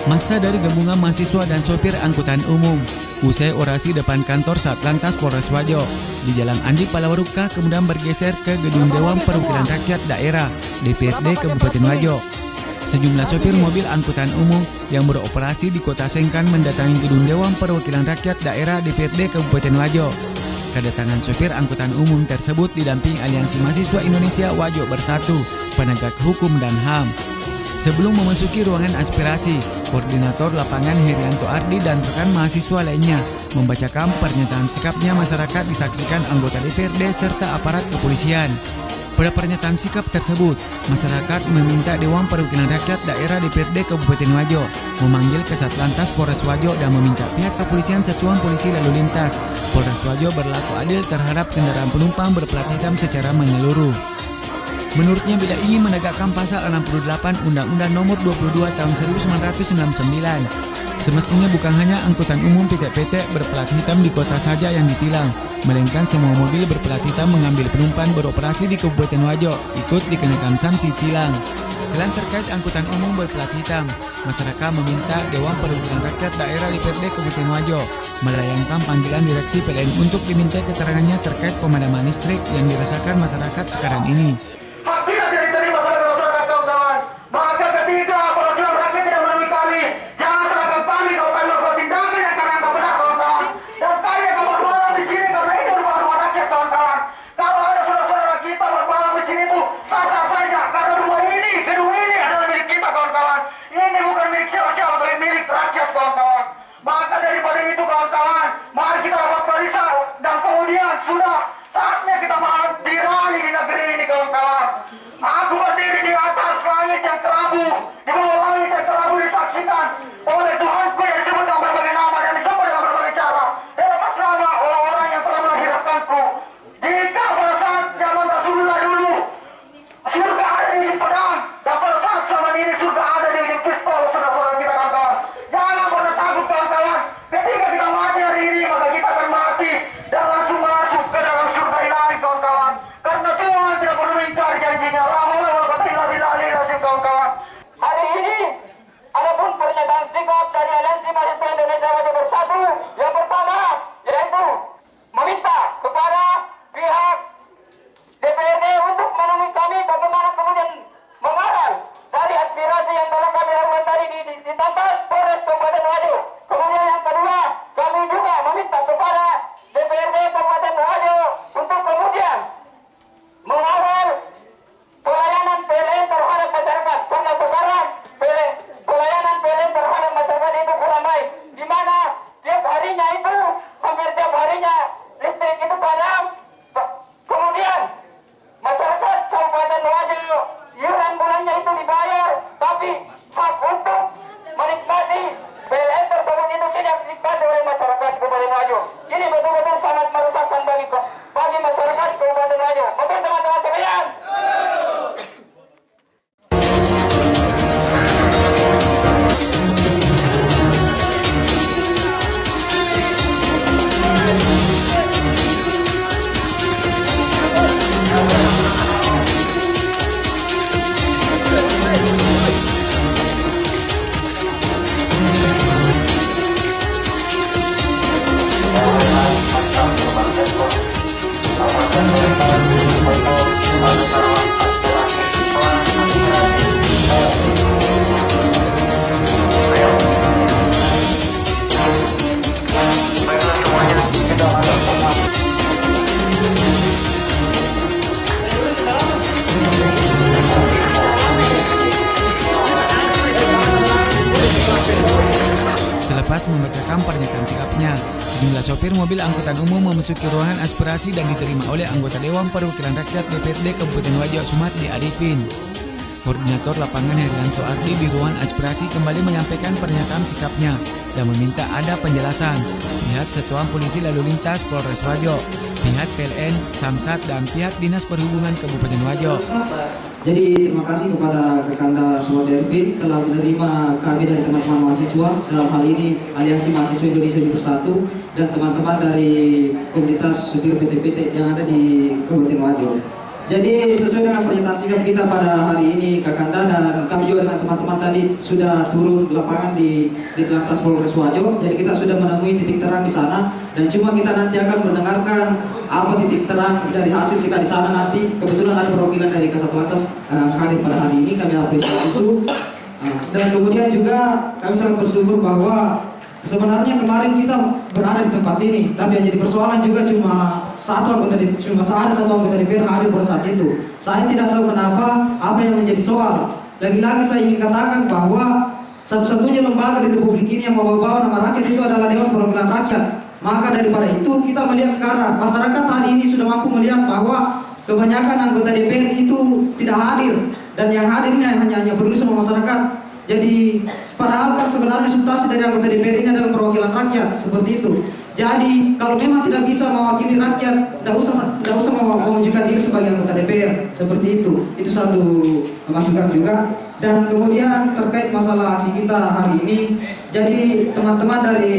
Massa dari gabungan mahasiswa dan sopir angkutan umum usai orasi depan kantor Satlantas Polres Wajo di Jalan Andi Palawaruka kemudian bergeser ke Gedung Dewan Perwakilan Rakyat Daerah DPRD Kabupaten Wajo. Sejumlah sopir mobil angkutan umum yang beroperasi di Kota Sengkan mendatangi Gedung Dewan Perwakilan Rakyat Daerah DPRD Kabupaten Wajo. Kedatangan sopir angkutan umum tersebut didampingi Aliansi Mahasiswa Indonesia Wajo Bersatu, Penegak Hukum dan HAM. Sebelum memasuki ruangan aspirasi, Koordinator Lapangan Herianto Ardi dan rekan mahasiswa lainnya membacakan pernyataan sikapnya masyarakat disaksikan anggota DPRD serta aparat kepolisian. Pada pernyataan sikap tersebut, masyarakat meminta Dewan Perwakilan Rakyat Daerah DPRD Kabupaten Wajo memanggil ke Satlantas Polres Wajo dan meminta pihak kepolisian Satuan Polisi Lalu Lintas Polres Wajo berlaku adil terhadap kendaraan penumpang berplat hitam secara menyeluruh. Menurutnya bila ingin menegakkan pasal 68 Undang-Undang Nomor 22 Tahun 1999, semestinya bukan hanya angkutan umum PT-PT berplat hitam di kota saja yang ditilang, melainkan semua mobil berplat hitam mengambil penumpang beroperasi di Kabupaten Wajo ikut dikenakan sanksi tilang. Selain terkait angkutan umum berplat hitam, masyarakat meminta Dewan Perwakilan Rakyat Daerah DPRD Kabupaten Wajo melayangkan panggilan direksi PLN untuk diminta keterangannya terkait pemadaman listrik yang dirasakan masyarakat sekarang ini. Hak tidak diterima sebagai masyarakat kawan-kawan. Maka ketika perwakilan rakyat tidak menemui kami, jangan serahkan kami kalau kami melakukan tindakan yang kami anggap benar kawan-kawan. Dan kami akan berjuang di sini karena ini rumah rakyat kawan-kawan. Kalau ada saudara-saudara kita berjuang di sini itu sah-sah saja karena rumah ini, gedung ini adalah milik kita kawan-kawan. Ini bukan milik siapa-siapa tapi milik rakyat kawan-kawan. Maka daripada itu kawan-kawan, mari kita rapat barisan dan kemudian sudah saatnya kita berani di negeri ini kawan-kawan. Aku berdiri di atas langit yang kelabu, di bawah langit yang kelabu disaksikan oleh Tuhanku yang disebut dengan berbagai nama dan disebut dengan berbagai cara. Dan atas nama orang-orang yang telah melahirkanku. Jika pada saat zaman Rasulullah dulu surga ada di ujung pedang, dan pada saat zaman ini surga ada di ujung pistol, saudara-saudara kita kawan-kawan. Jangan pernah takut kawan-kawan. Ketika kita mati hari ini, maka kita akan mati dan langsung masuk ke dalam surga ilahi kawan-kawan. Karena Tuhan tidak perlu mengingkari janjinya. Kawan-kawan. Hari ini ada pun pernyataan sikap dari Aliansi Mahasiswa Indonesia Wajo Bersatu. Yang pertama yaitu meminta kepada pihak DPRD untuk menemui kami bagaimana kemudian mengarah dari aspirasi yang telah kami lakukan tadi di Tantas Polres Kabupaten Wajo. Kemudian yang kedua, kami juga meminta kepada DPRD Kabupaten Wajo untuk kemudian mengawal pelayanan PLN terhadap masyarakat, karena sekarang pelayanan PLN terhadap masyarakat itu kurang baik, di mana tiap harinya itu hampir tiap harinya listrik itu padam. Kemudian masyarakat Kabupaten Wajo iuran bulannya itu dibayar, tapi hak untuk menikmati PLN tersebut itu tidak dinikmati oleh masyarakat Kabupaten Wajo. Ini betul-betul sangat merusakkan bagi masyarakat Kabupaten Wajo. Betul teman-teman sekalian. Selepas membacakan pernyataan sikapnya, sejumlah sopir mobil angkutan umum memasuki ruangan aspirasi dan diterima oleh anggota Dewan Perwakilan Rakyat DPRD Kabupaten Wajo Sumardi Arifin. Koordinator Lapangan Herianto Ardi di ruangan aspirasi kembali menyampaikan pernyataan sikapnya dan meminta ada penjelasan pihak Satuan Polisi Lalu Lintas Polres Wajo, pihak PLN, Samsat, dan pihak Dinas Perhubungan Kabupaten Wajo. Jadi terima kasih kepada Rekan Sumardi Arifin telah menerima kami dari teman-teman mahasiswa, dalam hal ini Aliansi Mahasiswa Indonesia Bersatu dan teman-teman dari komunitas supir PT-PT yang ada di Kabupaten Wajo. Jadi sesuai dengan pernyataan sikap kita pada hari ini Kakanda, dan kami juga dengan teman-teman tadi sudah turun ke lapangan di Lantas Polres Wajo. Jadi kita sudah menemui titik terang di sana, dan cuma kita nanti akan mendengarkan apa titik terang dari hasil kita di sana nanti. Kebetulan ada perwakilan dari Kasat Lantas hadir pada hari ini, kami apresiasi itu. Dan kemudian juga kami sangat bersyukur bahwa sebenarnya kemarin kita berada di tempat ini, tapi yang jadi persoalan juga cuma ada satu anggota DPR hadir pada saat itu. Saya tidak tahu kenapa, apa yang menjadi soal. Lagi-lagi saya ingin katakan bahwa satu-satunya lembaga di Republik ini yang membawa nama rakyat itu adalah Dewan Perwakilan Rakyat. Maka daripada itu kita melihat sekarang masyarakat hari ini sudah mampu melihat bahwa kebanyakan anggota DPR itu tidak hadir, dan yang hadir ini hanya peduli sama masyarakat. Jadi padahal kan sebenarnya substansi dari anggota DPR ini adalah perwakilan rakyat, seperti itu. Jadi kalau memang tidak bisa mewakili rakyat, tidak usah menunjukkan diri sebagai anggota DPR, seperti itu. Itu satu masukan juga. Dan kemudian terkait masalah aksi kita hari ini, jadi teman-teman dari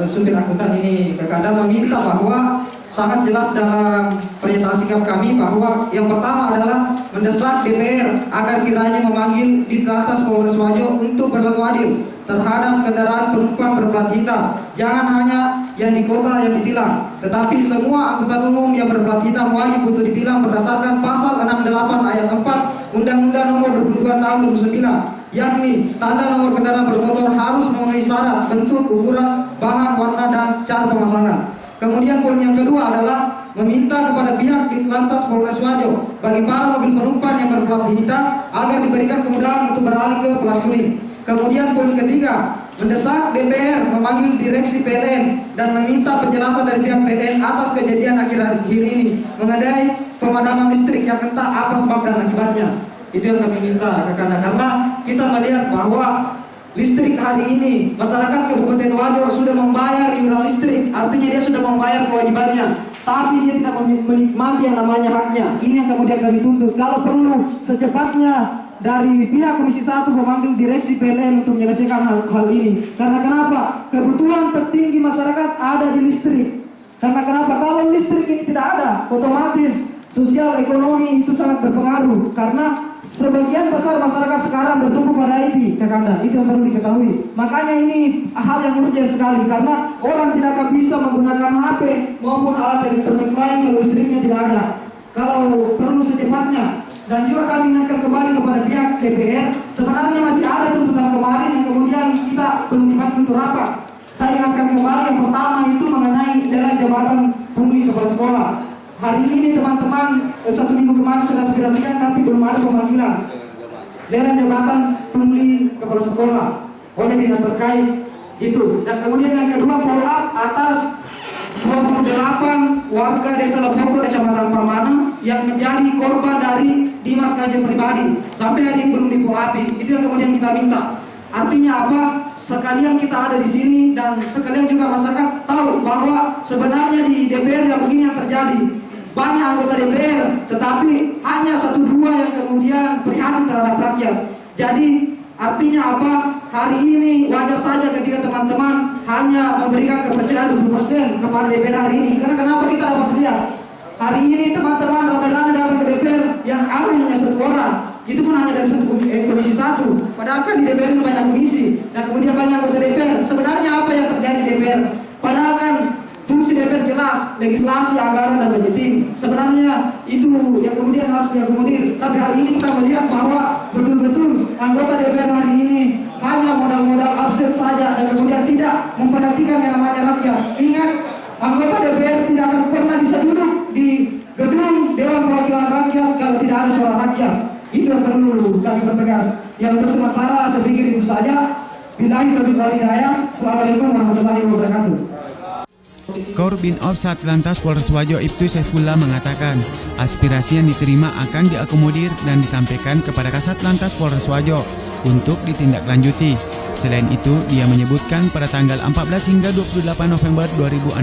supir angkutan ini Kakanda meminta bahwa sangat jelas dalam pernyataan sikap kami bahwa yang pertama adalah mendesak DPR agar kiranya memanggil di Lantas Polres Wajo untuk berlaku adil terhadap kendaraan penumpang berplat hitam. Jangan hanya yang di kota yang ditilang, tetapi semua angkutan umum yang berplat hitam wajib untuk ditilang berdasarkan pasal 68 ayat 4 Undang-Undang Nomor 22 Tahun 2009, yakni tanda nomor kendaraan bermotor harus memenuhi syarat bentuk, ukuran, bahan, warna, dan cara pemasangan. Kemudian poin yang kedua adalah meminta kepada pihak Lantas Polres Wajo bagi para mobil penumpang yang berplat hitam agar diberikan kemudahan untuk beralih ke plat kuning. Kemudian poin ketiga, mendesak DPR memanggil direksi PLN dan meminta penjelasan dari pihak PLN atas kejadian akhir-akhir ini mengenai pemadaman listrik yang entah apa sebab dan akibatnya. Itu yang kami minta karena kita melihat bahwa listrik hari ini masyarakat Kabupaten Wajo sudah membayar iuran listrik, artinya dia sudah membayar kewajibannya, tapi dia tidak menikmati yang namanya haknya. Ini yang kemudian kami tuntut. Kalau perlu secepatnya dari pihak Komisi 1 memanggil direksi PLN untuk menyelesaikan hal ini. Karena kenapa? Kebutuhan tertinggi masyarakat ada di listrik. Karena kenapa? Kalau listrik ini tidak ada, otomatis sosial ekonomi itu sangat berpengaruh. Karena sebagian besar masyarakat sekarang bertumbuh pada IT, Kakanda. Itu yang perlu diketahui. Makanya ini hal yang urgent sekali, karena orang tidak akan bisa menggunakan HP maupun alat elektronik lain kalau listriknya tidak ada. Kalau perlu secepatnya. Dan juga kami ingatkan kembali kepada pihak DPR, sebenarnya masih ada tuntutan kemarin yang kemudian kita belum dibantu untuk rapat. Saya ingatkan kembali, yang pertama itu mengenai lelang jabatan pungli kepala sekolah. Hari ini teman-teman 1 minggu kemarin sudah aspirasikan, tapi belum ada pemanggilan lelang jabatan pungli kepala sekolah oleh dinas terkait itu. Dan kemudian yang kedua, follow up atas 28 warga desa Lepoko Kecamatan Pamana yang menjadi korban dari Dimas Kanjeng pribadi sampai hari ini belum dipolati. Itu yang kemudian kita minta. Artinya apa? Sekalian kita ada di sini dan sekalian juga masyarakat tahu bahwa sebenarnya di DPR yang begini yang terjadi. Banyak anggota DPR, tetapi hanya 1-2 yang kemudian prihatin terhadap rakyat. Jadi artinya apa? Hari ini wajar saja ketika teman-teman hanya memberikan kepercayaan 20% kepada DPR hari ini. Karena kenapa kita dapat lihat? Hari ini teman-teman ramai-ramai datang ke DPR yang ada hanya 1 orang. Itu pun hanya dari komisi 1. Padahal kan di DPR itu banyak komisi. Dan kemudian banyak anggota DPR. Sebenarnya apa yang terjadi di DPR? Padahal kan fungsi DPR jelas, legislasi, anggaran, dan budgeting. Sebenarnya itu yang kemudian harus diakomodir. Tapi hari ini kita melihat bahwa betul-betul anggota DPR hari ini hanya modal-modal absen saja dan kemudian tidak memperhatikan yang namanya rakyat. Ingat, anggota DPR tidak akan pernah bisa duduk di gedung Dewan Perwakilan Rakyat kalau tidak ada suara rakyat. Itu yang perlu kami pertegas. Yang untuk sementara saya pikir itu saja. Billahi taufiq wal hidayah. Assalamualaikum warahmatullahi wabarakatuh. Korbin of Satlantas Polres Wajo Ibtu Saifullah mengatakan aspirasi yang diterima akan diakomodir dan disampaikan kepada Kasat Lantas Polres Wajo untuk ditindaklanjuti. Selain itu, dia menyebutkan pada tanggal 14 hingga 28 November 2016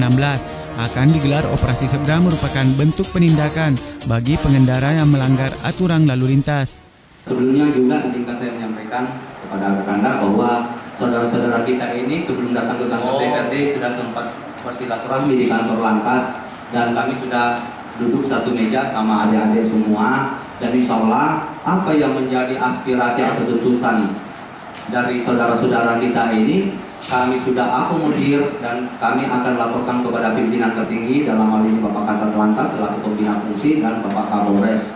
akan digelar operasi segera merupakan bentuk penindakan bagi pengendara yang melanggar aturan lalu lintas. Sebelumnya juga izinkan saya menyampaikan kepada rekan-rekan bahwa saudara-saudara kita ini sebelum datang ke kantor DPRD sudah sempat bersilaturahmi di kantor Lantas dan kami sudah duduk satu meja sama adik-adik semua, dan insya Allah apa yang menjadi aspirasi atau tuntutan dari saudara-saudara kita ini kami sudah akomodir dan kami akan laporkan kepada pimpinan tertinggi, dalam hal ini Bapak Kasat Lantas selaku pembina fungsi dan Bapak Kapolres.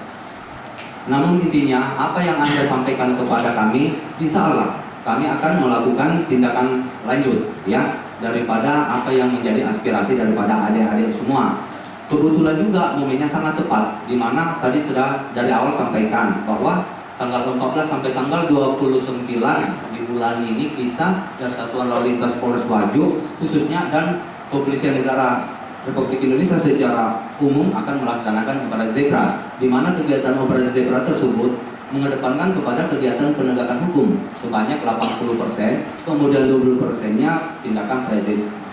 Namun intinya apa yang Anda sampaikan kepada kami, insya Allah kami akan melakukan tindakan lanjut ya daripada apa yang menjadi aspirasi daripada adik-adik semua. Kebetulan juga momennya sangat tepat, di mana tadi sudah dari awal sampaikan bahwa tanggal 14 sampai tanggal 29 di bulan ini kita dari Satuan Lalu Lintas Polres Wajo khususnya dan Kepolisian Negara Republik Indonesia secara umum akan melaksanakan operasi zebra, di mana kegiatan operasi zebra tersebut mengedepankan kepada kegiatan penegakan hukum sebanyak 80%, kemudian 20%-nya tindakan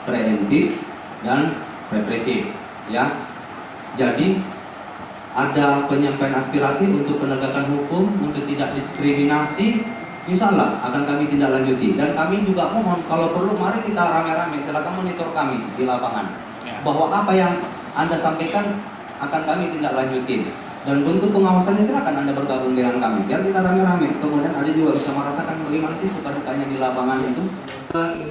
preventif dan represif ya. Jadi ada penyampaian aspirasi untuk penegakan hukum, untuk tidak diskriminasi, insya Allah akan kami tindak lanjuti. Dan kami juga mohon kalau perlu mari kita rame-rame, silakan monitor kami di lapangan bahwa apa yang Anda sampaikan akan kami tindak lanjuti. Dan bentuk pengawasannya silakan Anda bergabung dengan kami biar kita rame-rame. Kemudian Anda juga bisa merasakan bagaimana sih suka-dukanya di lapangan itu.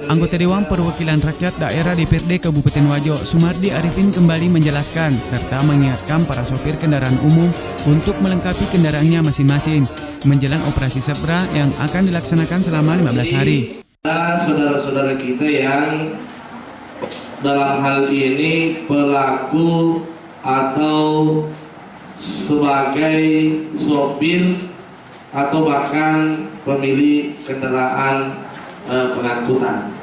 Anggota Dewan Perwakilan Rakyat Daerah DPRD Kabupaten Wajo, Sumardi Arifin kembali menjelaskan serta mengingatkan para sopir kendaraan umum untuk melengkapi kendaraannya masing-masing menjelang operasi zebra yang akan dilaksanakan selama 15 hari. Saudara-saudara kita yang dalam hal ini pelaku atau sebagai sopir atau bahkan pemilik kendaraan pengangkutan.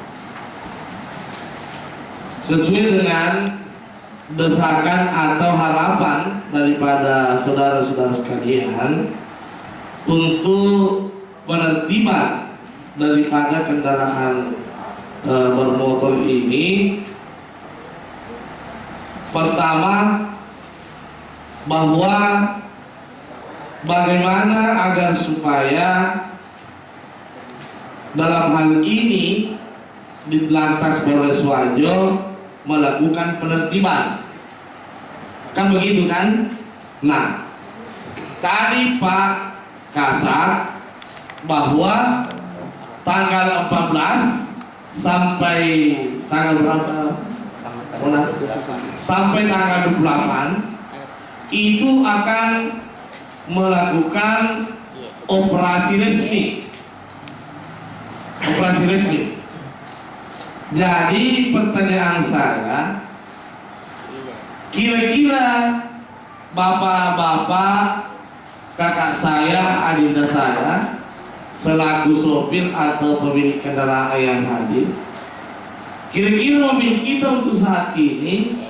Sesuai dengan desakan atau harapan daripada saudara-saudara sekalian untuk penertiban daripada kendaraan bermotor ini, pertama bahwa bagaimana agar supaya dalam hal ini di Lantas Polres Wajo melakukan penertiban, kan begitu kan? Nah, tadi Pak Kasat bahwa tanggal 14 sampai tanggal berapa? Sampai tanggal 28 itu akan melakukan operasi resmi. Operasi resmi. Jadi pertanyaan saya, kira-kira bapak-bapak, kakak saya, adinda saya, selaku sopir atau pemilik kendaraan yang hadir, kira-kira mobil kita untuk saat ini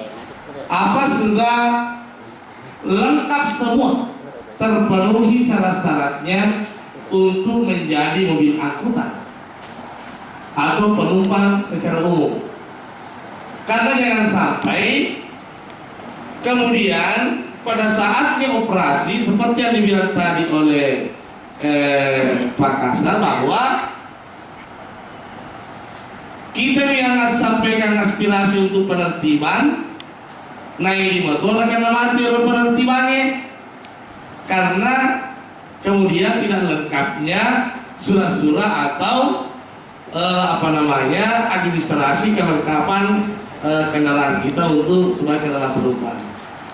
apa sudah lengkap semua, terpenuhi syarat-syaratnya untuk menjadi mobil angkutan atau penumpang secara umum. Karena jangan sampai kemudian pada saatnya operasi seperti yang dibilang tadi oleh Pak Kasat bahwa kita yang sampaikan aspirasi untuk penertiban, nah ini betul akan mati penertibannya karena kemudian tidak lengkapnya surat-surat atau administrasi kelengkapan kendaraan kita untuk sebagai kendaraan penumpang.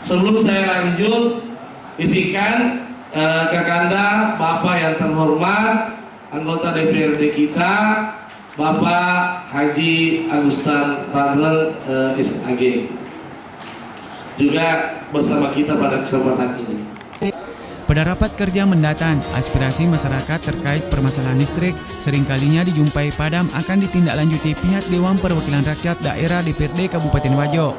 Sebelum saya lanjut, isikan Kakanda, Bapak yang terhormat, anggota DPRD kita, Bapak Haji Agustan Radlen SAG, juga bersama kita pada kesempatan ini. Pada rapat kerja mendatang, aspirasi masyarakat terkait permasalahan listrik seringkalinya dijumpai padam akan ditindaklanjuti pihak Dewan Perwakilan Rakyat Daerah DPRD Kabupaten Wajo.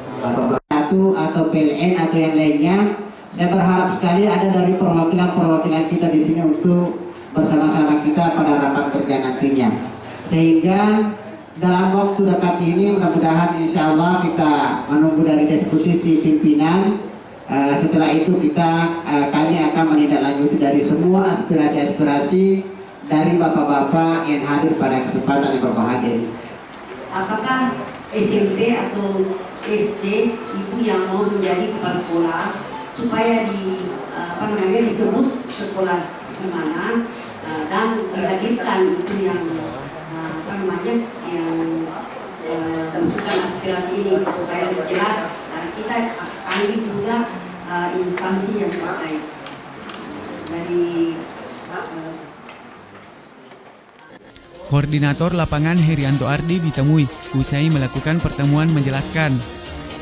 Atau PLN atau yang lainnya, saya berharap sekali ada dari perwakilan kita di sini untuk bersama-sama kita pada rapat kerja nantinya. Sehingga dalam waktu dekat ini mudah-mudahan insya Allah kita menunggu dari diskusi pimpinan. Setelah itu kami akan menindaklanjuti dari semua aspirasi-aspirasi dari bapak-bapak yang hadir pada kesempatan yang berbahagia ini. Apakah SMP atau SD ibu yang mau menjadi kepala sekolah supaya disebut sekolah di mana dan dihadirkan itu yang masukan aspirasi ini supaya lebih jelas. Kita panggil juga instansi yang terkait dari Koordinator lapangan Herianto Ardi ditemui usai melakukan pertemuan menjelaskan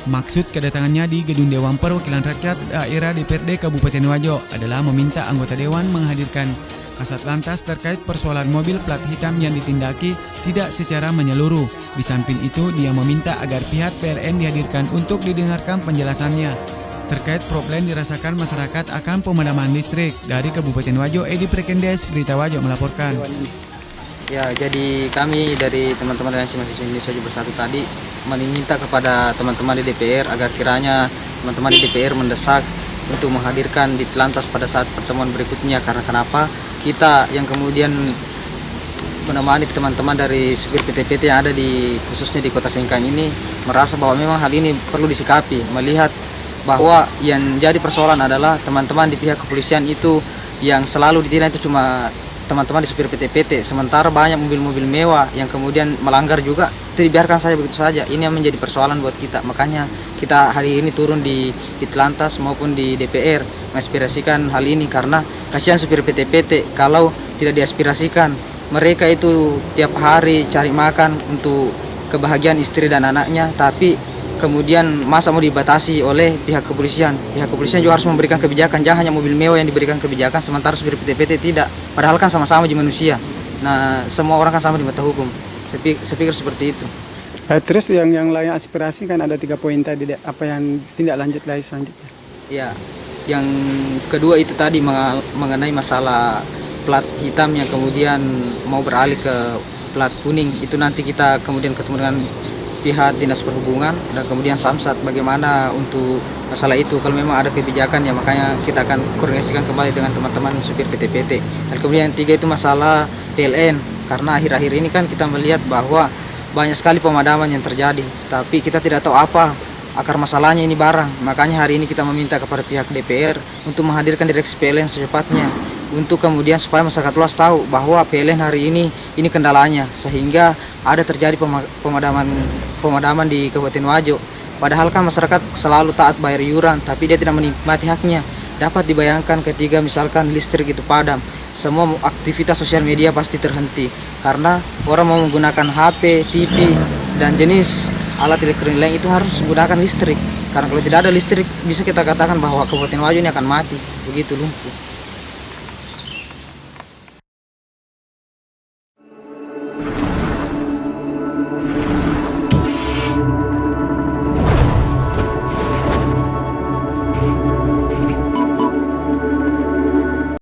maksud kedatangannya di Gedung Dewan Perwakilan Rakyat Daerah DPRD Kabupaten Wajo adalah meminta anggota Dewan menghadirkan Kasat Lantas terkait persoalan mobil plat hitam yang ditindaki tidak secara menyeluruh. Di samping itu, dia meminta agar pihak PLN dihadirkan untuk didengarkan penjelasannya terkait problem dirasakan masyarakat akan pemadaman listrik. Dari Kabupaten Wajo, Edi Prekendes, Berita Wajo melaporkan. Ya, jadi kami dari teman-teman aliansi mahasiswa Indonesia Wajo Bersatu tadi meminta kepada teman-teman di DPR agar kiranya teman-teman di DPR mendesak untuk menghadirkan di Lantas pada saat pertemuan berikutnya. Karena kenapa? Kita yang kemudian menemani teman-teman dari supir PT-PT yang ada khususnya di Kota Sengkang ini merasa bahwa memang hal ini perlu disikapi, melihat bahwa yang jadi persoalan adalah teman-teman di pihak kepolisian itu yang selalu ditindak itu cuma teman-teman di supir PT-PT, sementara banyak mobil-mobil mewah yang kemudian melanggar juga itu dibiarkan saja begitu saja. Ini yang menjadi persoalan buat kita, makanya kita hari ini turun di Lantas maupun di DPR mengaspirasikan hal ini karena kasihan supir PT-PT kalau tidak diaspirasikan. Mereka itu tiap hari cari makan untuk kebahagiaan istri dan anaknya, tapi kemudian masa mau dibatasi oleh pihak kepolisian. Pihak kepolisian juga harus memberikan kebijakan, jangan hanya mobil mewah yang diberikan kebijakan, sementara supir PT-PT tidak. Padahal kan sama-sama di manusia. Nah, semua orang kan sama di mata hukum. Saya pikir seperti itu. Terus yang lain aspirasi kan ada 3 poin tadi, apa yang tindak lanjut lagi selanjutnya? Ya, yang kedua itu tadi mengenai masalah plat hitam yang kemudian mau beralih ke plat kuning. Itu nanti kita kemudian ketemu dengan pihak Dinas Perhubungan dan kemudian Samsat bagaimana untuk masalah itu. Kalau memang ada kebijakan ya makanya kita akan koordinasikan kembali dengan teman-teman supir PT-PT. Dan kemudian yang 3 itu masalah PLN, karena akhir-akhir ini kan kita melihat bahwa banyak sekali pemadaman yang terjadi, tapi kita tidak tahu apa akar masalahnya ini barang. Makanya hari ini kita meminta kepada pihak DPR untuk menghadirkan direksi PLN secepatnya, untuk kemudian supaya masyarakat luas tahu bahwa PLN hari ini kendalanya, sehingga ada terjadi pemadaman di Kabupaten Wajo. Padahal kan masyarakat selalu taat bayar iuran, tapi dia tidak menikmati haknya. Dapat dibayangkan ketika misalkan listrik itu padam, semua aktivitas sosial media pasti terhenti karena orang mau menggunakan HP, TV, dan jenis alat elektronik lain itu harus menggunakan listrik. Karena kalau tidak ada listrik bisa kita katakan bahwa Kabupaten Wajo ini akan mati, begitu lumpuh.